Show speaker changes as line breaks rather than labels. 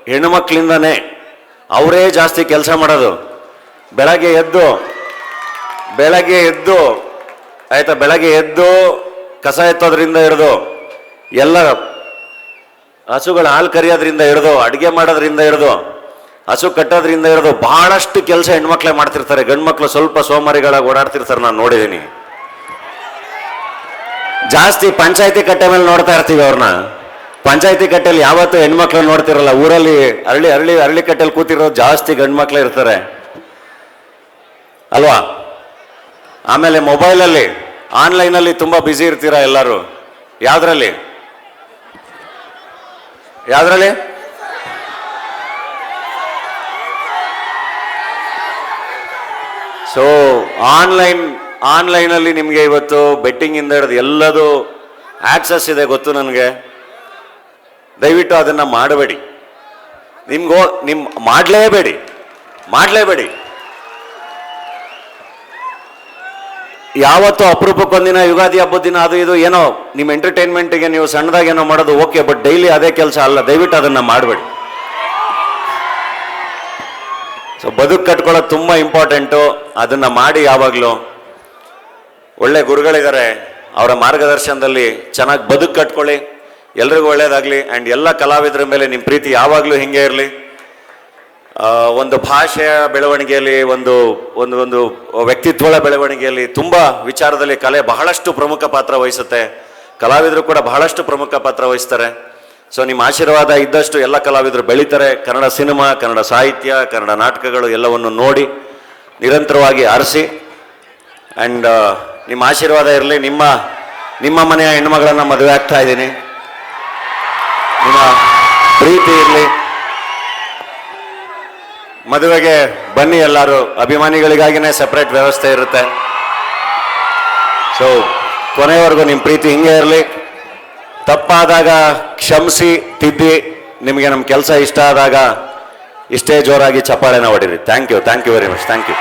ಹೆಣ್ಣು ಮಕ್ಕಳಿಂದನೇ ಅವರೇ ಜಾಸ್ತಿ ಕೆಲಸ ಮಾಡೋದು. ಬೆಳಗ್ಗೆ ಎದ್ದು ಕಸ ಎತ್ತೋದ್ರಿಂದ ಹಿಡಿದು ಎಲ್ಲ ಹಸುಗಳ ಹಾಲು ಕರಿಯೋದ್ರಿಂದ ಹಿಡಿದು ಅಡುಗೆ ಮಾಡೋದ್ರಿಂದ ಹಿಡಿದು ಹಸು ಕಟ್ಟೋದ್ರಿಂದ ಹಿಡಿದು ಬಹಳಷ್ಟು ಕೆಲಸ ಹೆಣ್ಮಕ್ಳೇ ಮಾಡ್ತಿರ್ತಾರೆ. ಗಂಡು ಮಕ್ಕಳು ಸ್ವಲ್ಪ ಸೋಮಾರಿಗಳಾಗಿ ಓಡಾಡ್ತಿರ್ತಾರೆ, ನಾನು ನೋಡಿದ್ದೀನಿ. ಜಾಸ್ತಿ ಪಂಚಾಯತಿ ಕಟ್ಟೆ ಮೇಲೆ ನೋಡ್ತಾ ಇರ್ತೀವಿ ಅವ್ರನ್ನ. ಪಂಚಾಯತಿ ಕಟ್ಟೆಯಲ್ಲಿ ಯಾವತ್ತೂ ಹೆಣ್ಮಕ್ಳು ನೋಡ್ತಿರಲ್ಲ. ಊರಲ್ಲಿ ಅರಳಿ ಕಟ್ಟೆಯಲ್ಲಿ ಕೂತಿರೋದು ಜಾಸ್ತಿ ಗಂಡು ಮಕ್ಳೇ ಇರ್ತಾರೆ ಅಲ್ವಾ? ಆಮೇಲೆ ಮೊಬೈಲಲ್ಲಿ ಆನ್ಲೈನಲ್ಲಿ ತುಂಬ ಬ್ಯುಸಿ ಇರ್ತೀರಾ ಎಲ್ಲರೂ. ಯಾವುದ್ರಲ್ಲಿ ಸೊ ಆನ್ಲೈನಲ್ಲಿ ನಿಮಗೆ ಇವತ್ತು ಬೆಟ್ಟಿಂಗಿಂದ ಹಿಡಿದು ಎಲ್ಲದೂ ಆಕ್ಸಸ್ ಇದೆ, ಗೊತ್ತು ನನಗೆ. ದಯವಿಟ್ಟು ಅದನ್ನು ಮಾಡಬೇಡಿ. ಮಾಡಲೇಬೇಡಿ. ಯಾವತ್ತೂ ಅಪರೂಪಕ್ಕೊಂದಿನ ಯುಗಾದಿ ಹಬ್ಬದ ದಿನ ಅದು ಇದು ಏನೋ ನಿಮ್ಮ ಎಂಟರ್ಟೈನ್ಮೆಂಟಿಗೆ ನೀವು ಸಣ್ಣದಾಗೇನೋ ಮಾಡೋದು ಓಕೆ, ಬಟ್ ಡೈಲಿ ಅದೇ ಕೆಲಸ ಅಲ್ಲ. ದಯವಿಟ್ಟು ಅದನ್ನು ಮಾಡಬೇಡಿ. ಸೊ ಬದುಕು ಕಟ್ಕೊಳ್ಳೋದು ತುಂಬ ಇಂಪಾರ್ಟೆಂಟು. ಅದನ್ನು ಮಾಡಿ. ಯಾವಾಗಲೂ ಒಳ್ಳೆ ಗುರುಗಳಿದ್ದಾರೆ, ಅವರ ಮಾರ್ಗದರ್ಶನದಲ್ಲಿ ಚೆನ್ನಾಗಿ ಬದುಕು ಕಟ್ಕೊಳ್ಳಿ. ಎಲ್ರಿಗೂ ಒಳ್ಳೇದಾಗಲಿ. ಆ್ಯಂಡ್ ಎಲ್ಲ ಕಲಾವಿದರ ಮೇಲೆ ನಿಮ್ಮ ಪ್ರೀತಿ ಯಾವಾಗಲೂ ಹಿಂಗೆ ಇರಲಿ. ಒಂದು ಭಾಷೆಯ ಬೆಳವಣಿಗೆಯಲ್ಲಿ, ಒಂದು ವ್ಯಕ್ತಿತ್ವಗಳ ಬೆಳವಣಿಗೆಯಲ್ಲಿ ತುಂಬ ವಿಚಾರದಲ್ಲಿ ಕಲೆ ಬಹಳಷ್ಟು ಪ್ರಮುಖ ಪಾತ್ರ ವಹಿಸುತ್ತೆ. ಕಲಾವಿದರು ಕೂಡ ಬಹಳಷ್ಟು ಪ್ರಮುಖ ಪಾತ್ರ ವಹಿಸ್ತಾರೆ. ಸೊ ನಿಮ್ಮ ಆಶೀರ್ವಾದ ಇದ್ದಷ್ಟು ಎಲ್ಲ ಕಲಾವಿದರು ಬೆಳೀತಾರೆ. ಕನ್ನಡ ಸಿನಿಮಾ, ಕನ್ನಡ ಸಾಹಿತ್ಯ, ಕನ್ನಡ ನಾಟಕಗಳು ಎಲ್ಲವನ್ನು ನೋಡಿ ನಿರಂತರವಾಗಿ ಆರಿಸಿ. ಆ್ಯಂಡ್ ನಿಮ್ಮ ಆಶೀರ್ವಾದ ಇರಲಿ. ನಿಮ್ಮ ಮನೆಯ ಹೆಣ್ಣುಮಗಳನ್ನು ಮದುವೆ ಆಗ್ತಾ ಇದ್ದೀನಿ. ನಿಮ್ಮ ಪ್ರೀತಿ ಇರಲಿ. ಮದುವೆಗೆ ಬನ್ನಿ ಎಲ್ಲರೂ. ಅಭಿಮಾನಿಗಳಿಗಾಗಿನೇ ಸಪ್ರೇಟ್ ವ್ಯವಸ್ಥೆ ಇರುತ್ತೆ. ಸೊ ಕೊನೆಯವರೆಗೂ ನಿಮ್ಮ ಪ್ರೀತಿ ಹಿಂಗೆ ಇರಲಿ. ತಪ್ಪಾದಾಗ ಕ್ಷಮಿಸಿ ತಿದ್ದಿ. ನಿಮಗೆ ನಮ್ಮ ಕೆಲಸ ಇಷ್ಟ ಆದಾಗ ಇಷ್ಟೇ ಜೋರಾಗಿ ಚಪ್ಪಾಳೆನ ಹೊಡೀರಿ. Thank you very much. Thank you.